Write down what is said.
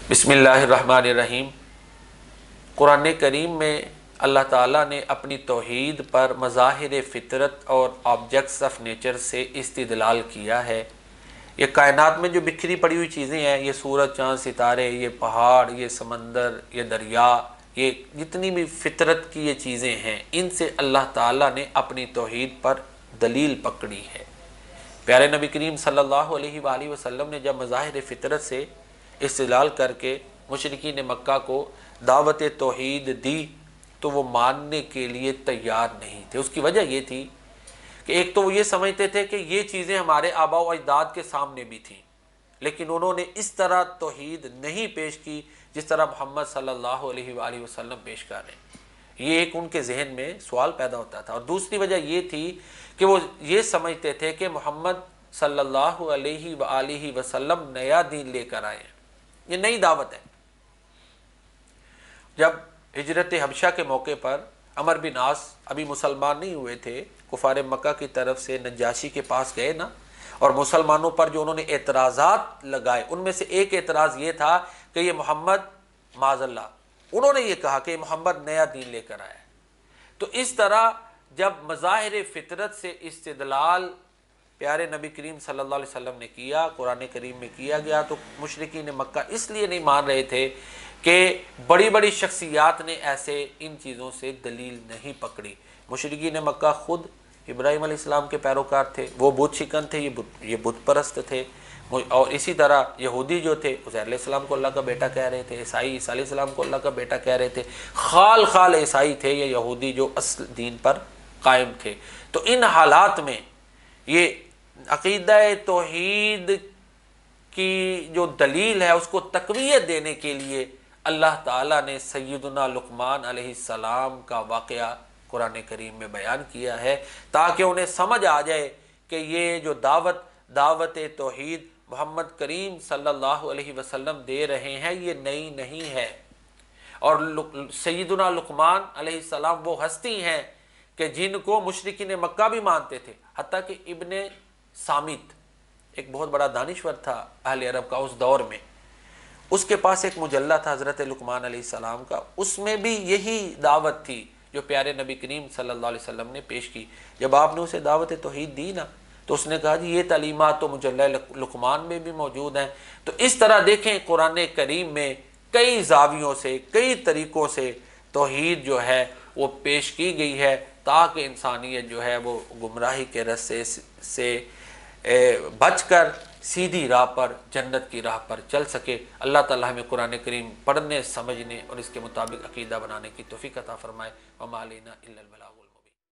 बिस्मिल्लाहिर्रहमानिर्रहीम। कुरान करीम में अल्लाह ताला ने अपनी तौहीद पर मज़ाहिर फ़ितरत और ऑब्जेक्ट्स ऑफ नेचर से इस्तिदलाल किया है। ये कायनात में जो बिखरी पड़ी हुई चीज़ें हैं, ये सूरज, चाँद, सितारे, ये पहाड़, ये समंदर, ये दरिया, ये जितनी भी फ़ितरत की ये चीज़ें हैं, इनसे अल्लाह ताला ने अपनी तौहीद पर दलील पकड़ी है। प्यारे नबी करीम सल्लल्लाहु अलैहि वसल्लम ने जब मज़ाहिर फ़ितरत से इस्तिदलाल करके मुशरिकीन मक्का को दावत तौहीद दी तो वो मानने के लिए तैयार नहीं थे। उसकी वजह ये थी कि एक तो वो ये समझते थे कि ये चीज़ें हमारे आबा व अजदाद के सामने भी थीं, लेकिन उन्होंने इस तरह तौहीद नहीं पेश की जिस तरह मोहम्मद सल्लल्लाहु अलैहि वसल्लम पेश कर रहे हैं। ये एक उनके जहन में सवाल पैदा होता था। और दूसरी वजह ये थी कि वो ये समझते थे कि मोहम्मद सल्लल्लाहु अलैहि वसल्लम नया दीन लेकर आए हैं, ये नई दावत है। जब हिजरत हबशा के मौके पर अमर बिन आस अभी मुसलमान नहीं हुए थे, कुफार मक्का की तरफ से नजाशी के पास गए ना, और मुसलमानों पर जो उन्होंने एतराज़ात लगाए, उनमें से एक एतराज़ ये था कि ये मोहम्मद माज़ल्ला, उन्होंने ये कहा कि मोहम्मद नया दीन लेकर आया है। तो इस तरह जब मज़ाहिर फ़ितरत से इस्तिदलाल प्यारे नबी करीम सल्लल्लाहु अलैहि वसल्लम ने किया, कुरान करीम में किया गया, तो मुशरिकीन मक्का इसलिए नहीं मान रहे थे कि बड़ी बड़ी शख्सियात ने ऐसे इन चीज़ों से दलील नहीं पकड़ी। मुशरिकीन मक्का खुद इब्राहीम अलैहिस्सलाम के पैरोकार थे, वो बुत शिकन थे, ये बुत परस्त थे। और इसी तरह यहूदी जो थे उज़ैर अलैहिस्सलाम को अल्लाह का बेटा कह रहे थे, ईसाई ईसा अलैहिस्सलाम को अल्लाह का बेटा कह रहे थे। खाल ईसाई थे ये यहूदी जो असल दीन पर कायम थे। तो इन हालात में ये अक़ीदा तौहीद की जो दलील है उसको तक़वियत देने के लिए अल्लाह ताला ने सय्यदुना लुक़मान अलैहिस्सलाम का वाक़या कुरान करीम में बयान किया है, ताकि उन्हें समझ आ जाए कि ये जो दावत तौहीद मोहम्मद करीम सल्लल्लाहु अलैहि वसल्लम दे रहे हैं ये नई नहीं है। और सय्यदुना लुक़मान अलैहिस्सलाम वो हस्ती हैं कि जिनको मुशरिकीन मक्का भी मानते थे। हत्ता कि इब्ने सामित एक बहुत बड़ा दानिश्वर था अहले अरब का उस दौर में, उसके पास एक मुजल्ला था हज़रत लुक़मान अलैहिस्सलाम का, उसमें भी यही दावत थी जो प्यारे नबी करीम सल्लल्लाहु अलैहि वसल्लम ने पेश की। जब आपने उसे दावत तौहीद दी ना, तो उसने कहा जी ये तालीमात तो मुजल्ला लुक़मान में भी मौजूद हैं। तो इस तरह देखें कुरान करीम में कई ज़ावियों से, कई तरीक़ों से तौहीद जो है वो पेश की गई है, ताकि इंसानियत जो है वो गुमराही के रस्ते से बचकर सीधी राह पर, जन्नत की राह पर चल सके। अल्लाह ताला हमें कुरान करीम पढ़ने, समझने और इसके मुताबिक अकीदा बनाने की तौफीक अता फरमाए। वमा अलैना इल्लल बलागुल।